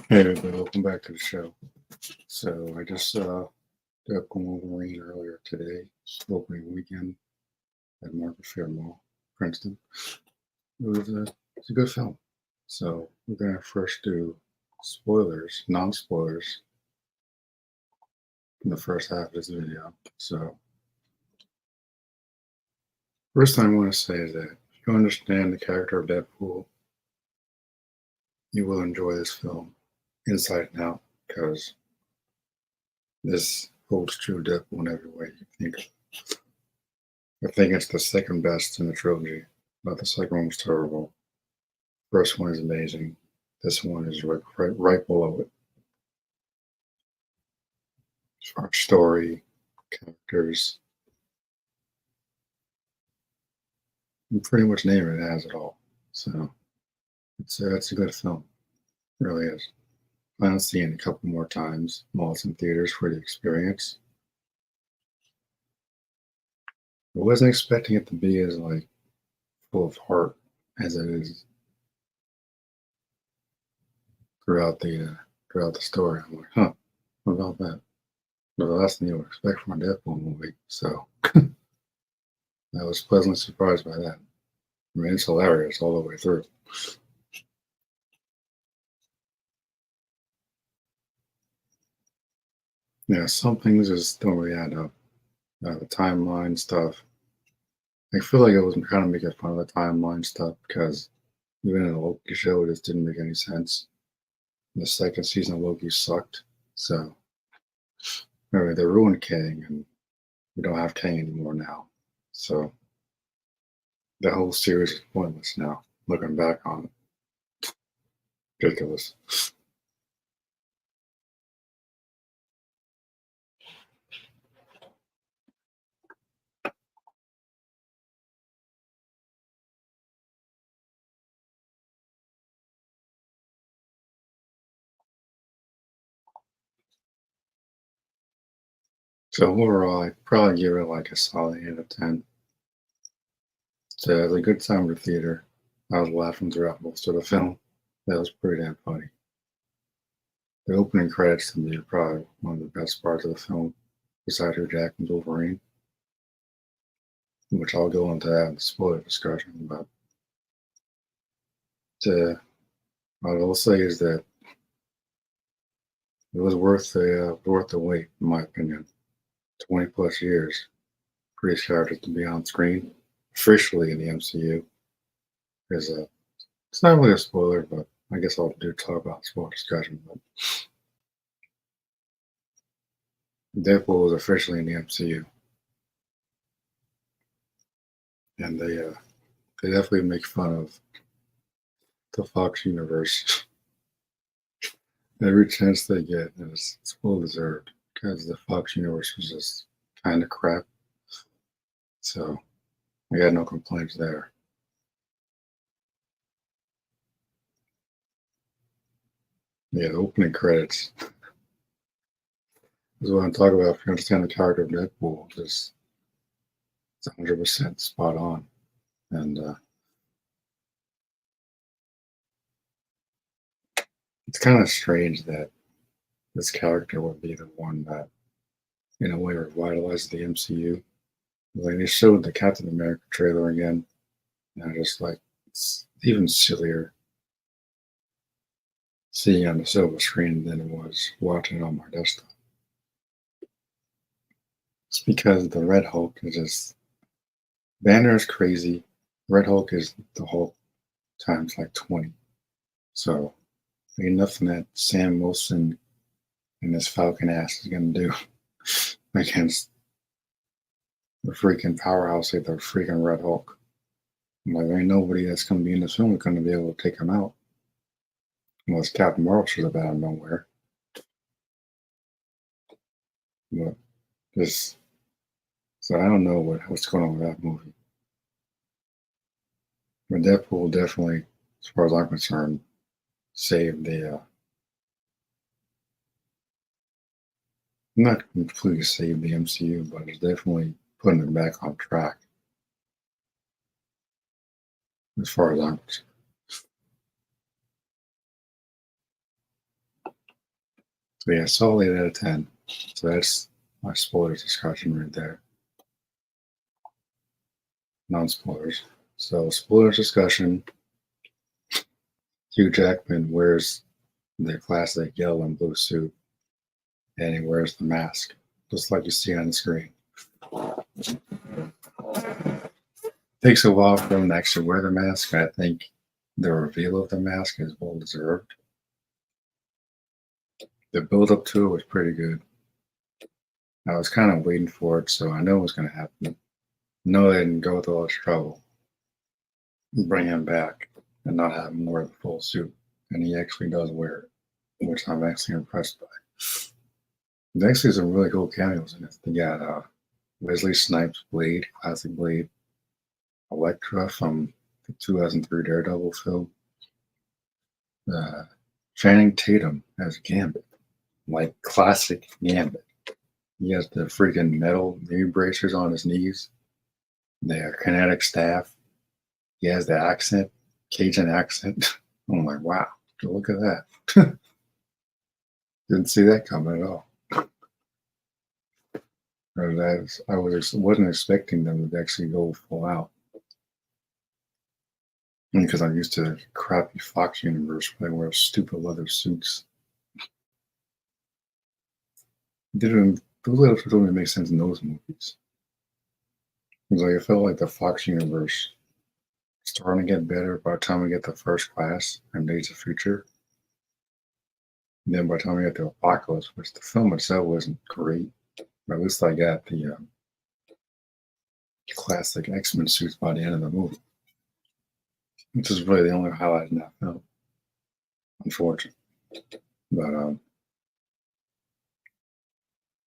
Hey everybody, welcome back to the show. So I just saw Deadpool Wolverine earlier today, opening weekend at Market Fair Mall, Princeton. It's a good film. So we're gonna first do spoilers, non-spoilers, in the first half of this video. So first thing I want to say is that if you understand the character of Deadpool, you will enjoy this film inside and out because this holds true Deadpool in every way you think. I think it's the second best in the trilogy, but the second one was terrible. First one is amazing. This one is right below it. As far as story, characters, you pretty much name it, it has it all. So it's a good film. It really is. Plan on seeing it a couple more times while it's in theaters for the experience. I wasn't expecting it to be as like full of heart as it is throughout the story. I'm like, huh, what about that? But the last thing you would expect from a Deadpool movie. So I was pleasantly surprised by that. I mean, it's hilarious all the way through. Yeah, some things just don't really add up. The timeline stuff. I feel like I was kind of making fun of the timeline stuff because even in the Loki show, it just didn't make any sense. The second season of Loki sucked. So, anyway, they ruined Kang, and we don't have Kang anymore now. So, the whole series is pointless now, looking back on it. Ridiculous. So, overall, I'd probably give it like a solid 8 out of 10. So, it was a good time for theater. I was laughing throughout most of the film. That was pretty damn funny. The opening credits to me are probably one of the best parts of the film, besides Hugh Jackman's Wolverine, which I'll go into that in the spoiler discussion. But what I will say is that it was worth the wait, in my opinion. 20 plus years for these characters to be on screen officially in the MCU. Because it's not really a spoiler, but I guess I'll do talk about spoiler discussion. But Deadpool was officially in the MCU, and they definitely make fun of the Fox universe every chance they get, and it's well deserved because the Fox universe was just kind of crap. So I got no complaints there. Yeah, the opening credits is what I'm talking about. If you understand the character of Deadpool, just it's 100% spot on, and it's kind of strange that this character would be the one that, in a way, revitalized the MCU. Like they showed the Captain America trailer again, and I just like it's even sillier seeing it on the silver screen than it was watching it on my desktop. It's because the Red Hulk is just Banner is crazy. Red Hulk is the Hulk times like 20. So ain't nothing that Sam Wilson and this Falcon ass is gonna do against the freaking powerhouse like the freaking Red Hulk. Like there ain't nobody that's gonna be in this film gonna be able to take him out. Unless Captain Marvel shows up out of nowhere. But this so I don't know what's going on with that movie. But Deadpool definitely, as far as I'm concerned, saved the not completely saved the MCU, but it's definitely putting it back on track as far as I'm concerned. So yeah, solid 8 out of 10. So that's my spoilers discussion right there. Non-spoilers. So spoilers discussion. Hugh Jackman wears the classic yellow and blue suit, and he wears the mask, just like you see on the screen. Takes a while for him to actually wear the mask. I think the reveal of the mask is well deserved. The build up to it was pretty good. I was kind of waiting for it, so I know it was going to happen. No, they didn't go through all this trouble, bring him back, and not have him wear the full suit. And he actually does wear it, which I'm actually impressed by. There's actually some really cool cameos in it. They got Wesley Snipes' Blade, classic Blade, Elektra from the 2003 Daredevil film, uh, Channing Tatum as Gambit, like classic Gambit. He has the freaking metal knee bracers on his knees. They are kinetic staff. He has the accent, Cajun accent. I'm like, wow, look at that. Didn't see that coming at all. Wasn't expecting them to actually go full out. Because I'm used to the crappy Fox universe where they wear stupid leather suits. Those leather suits don't even make sense in those movies. It's like I felt like the Fox universe starting to get better by the time we get to First Class and Days of Future. And then by the time we get to Apocalypse, which the film itself wasn't great, but at least I got the classic X-Men suits by the end of the movie, which is really the only highlight in that film, unfortunately. But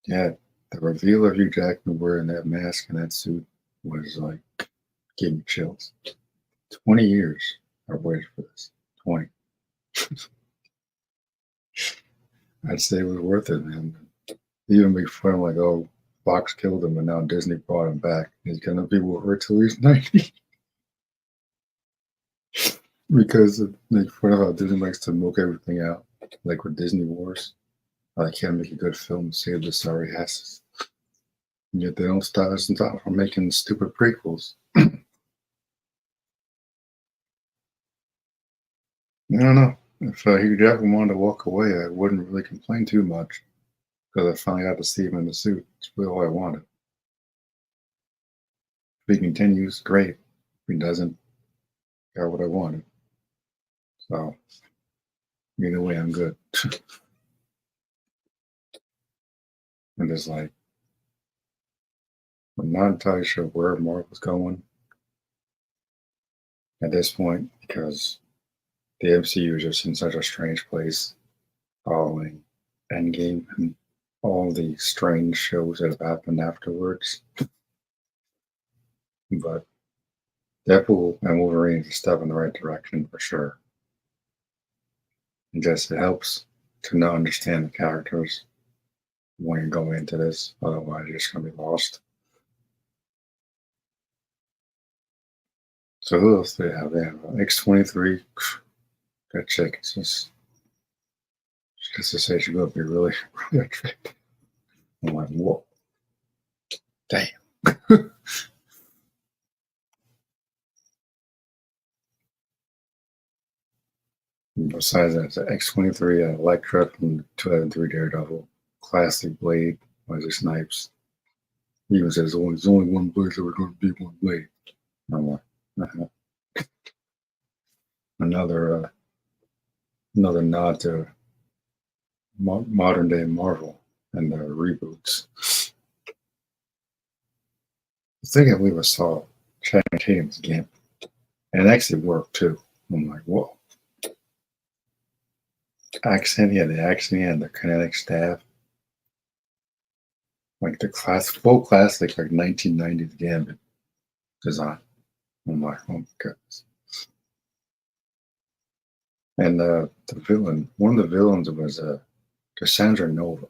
yeah, the reveal of Hugh Jackman wearing that mask and that suit was like, gave me chills. 20 years I've waited for this. 20. I'd say it was worth it, man. Even before I'm like, oh, Fox killed him and now Disney brought him back. He's gonna be Wolverine till he's 90. Because like for how Disney likes to milk everything out, like with Disney Wars. I can't make a good film and save the sorry asses. And yet they don't stop us from making stupid prequels. I don't know. If Hugh Jackman wanted to walk away, I wouldn't really complain too much because I finally got to see him in the suit. It's really all I wanted. If he continues, great. If he doesn't, got what I wanted. So, either way, I'm good. I'm just like, I'm not entirely sure where Marvel's going at this point because the MCU is just in such a strange place following Endgame and all the strange shows that have happened afterwards. But Deadpool and Wolverine is a step in the right direction for sure. And just it helps to not understand the characters when you go into this, otherwise you're just gonna be lost. So who else do they have? They have X-23. That chick is just to say she's gonna be really, really attractive. I'm like, whoa, damn. Besides that, it's X-23, Elektra from 2003 Daredevil, classic Blade, Wesley Snipes. He even says, there's only one Blade, so we're going to be one Blade. I'm like, another nod to modern day Marvel and the reboots. I think I believe I saw Channing Tatum's Gambit, and it actually worked too. I'm like, whoa. Accent, yeah, the accent, yeah, the kinetic staff, like the full classic, like 1990s Gambit design. I'm like, oh my goodness. And the villain, one of the villains was Cassandra Nova,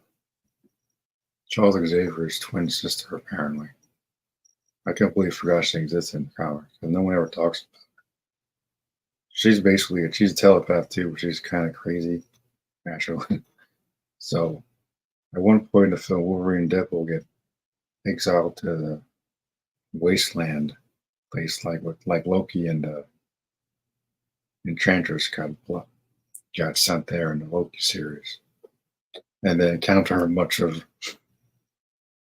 Charles Xavier's twin sister, apparently. I can't believe I forgot she existed in the comics, and no one ever talks about her. She's a telepath too, but she's kind of crazy, naturally. So at one point in the film, Wolverine and Deadpool get exiled to the wasteland place, like with like Loki and Enchantress got sent there in the Loki series, and they encounter much of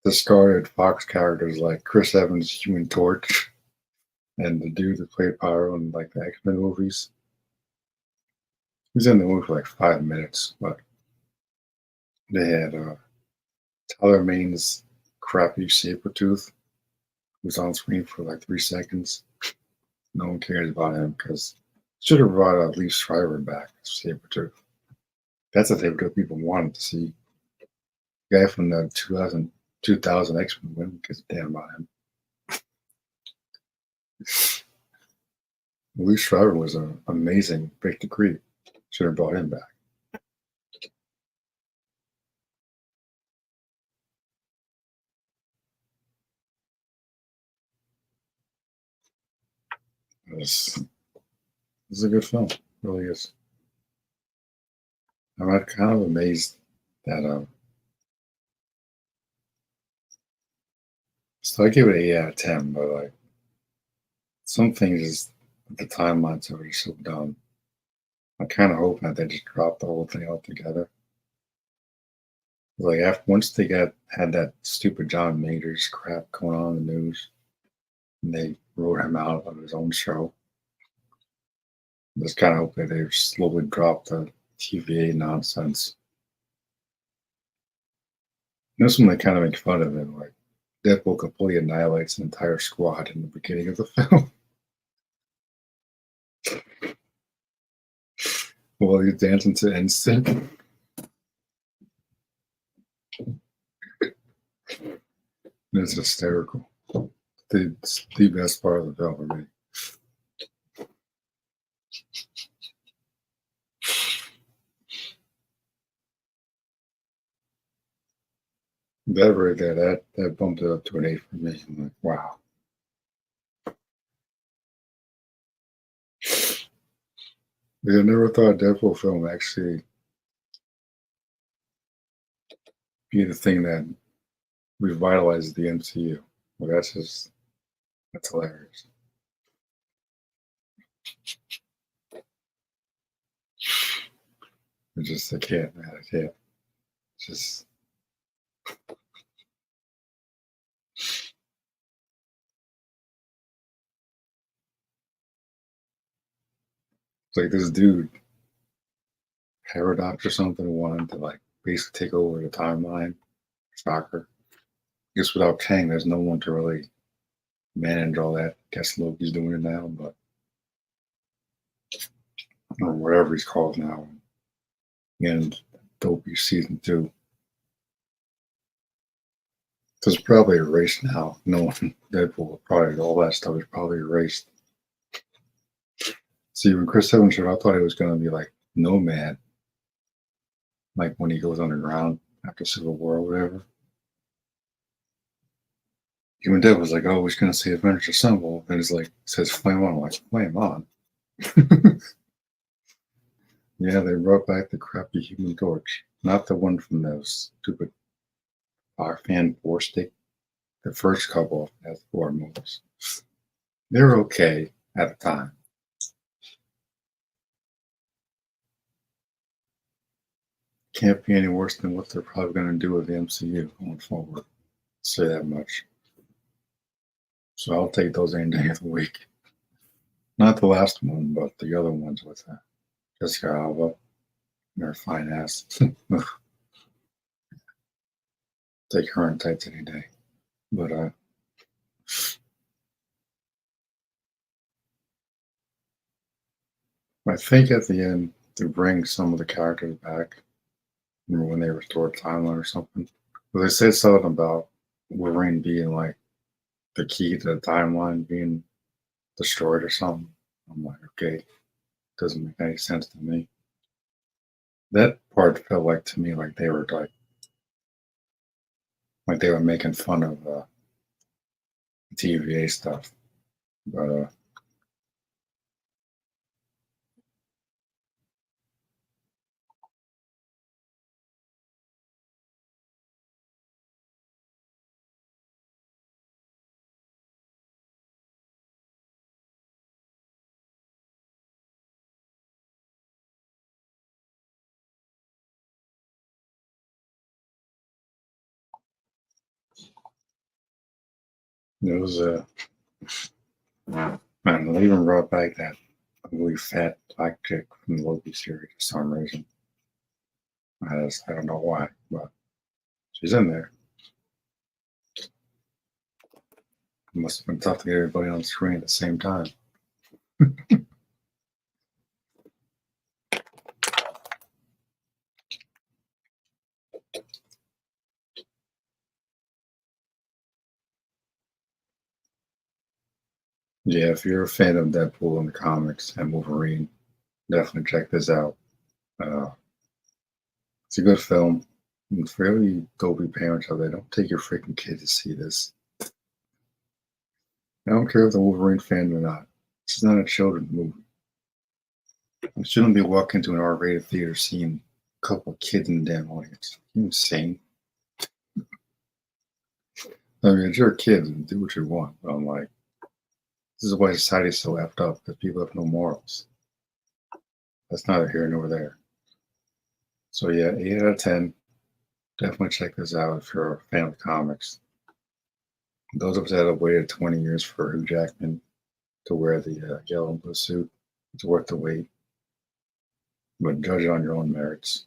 discarded Fox characters like Chris Evans' Human Torch and the dude that played Pyro in like the X Men movies. He was in the movie for like 5 minutes, but they had Tyler Maine's crappy Sabretooth, who was on screen for like 3 seconds. No one cares about him because should have brought Leaf Schreiber back as Sabretooth. That's the Sabretooth people wanted to see. The guy from the 2000 X-Men win because damn about him. Leaf Schreiber was an amazing Big Decree. Should have brought him back. This is a good film. It really is. I'm kind of amazed that so I give it an 8 out of 10, but like some things is the timelines are so dumb. I'm kind of hoping that they just drop the whole thing altogether. Like after once they had that stupid John Majors crap going on in the news, and they wrote him out of his own show. Just kind of hope that they slowly drop the TVA nonsense. You know, something they kind of make fun of it, like Deadpool completely annihilates an entire squad in the beginning of the film. While he's dancing to NSYNC. It's hysterical. The best part of the film for me. That right there, that bumped it up to an 8 for me. I'm like, wow. I never thought a Deadpool film actually be the thing that revitalizes the MCU. Well, that's hilarious. I can't, man. I can't. It's just it's like this dude, Paradox or something, wanted to like basically take over the timeline. Shocker. I guess without Kang, there's no one to really manage all that. Guess Loki's doing it now, but or whatever he's called now. And Dopey season 2. So it's probably erased now. No one, Deadpool, probably all that stuff is probably erased. See, when Chris Evans showed, I thought it was going to be like Nomad, like when he goes underground after Civil War or whatever. Even Dead was like, oh, he's going to say Avengers Assemble. And it's like, says Flame On. I'm like, Flame On. Yeah, they brought back the crappy Human Torch. Not the one from those stupid fan four stick. The first couple as four movies. They're okay at the time. Can't be any worse than what they're probably going to do with the MCU going forward. Say that much. So I'll take those any day of the week. Not the last one, but the other ones with Jessica Alba and her fine ass. Take her in tights any day. But I think at the end they bring some of the characters back. Remember when they restored timeline or something? But they said something about Wolverine being like the key to the timeline being destroyed or something. I'm like, okay, doesn't make any sense to me. That part felt like to me like they were like they were making fun of TVA stuff. But It was man, they even brought back that ugly fat black chick from the Loki series for some reason. I don't know why, but she's in there. It must have been tough to get everybody on the screen at the same time. Yeah, if you're a fan of Deadpool in the comics and Wolverine, definitely check this out. Uh, it's a good film. And for every dopey parents out there, don't take your freaking kid to see this. I don't care if they're Wolverine fan or not. This is not a children's movie. You shouldn't be walking to an R-rated theater seeing a couple of kids in the damn audience. You insane? I mean, it's your kids and do what you want. But I'm like, this is why society's so effed up because people have no morals. That's neither here nor there. So yeah, 8 out of 10. Definitely check this out if you're a fan of comics. Those of us that have waited 20 years for Hugh Jackman to wear the yellow and blue suit, it's worth the wait. But judge it on your own merits.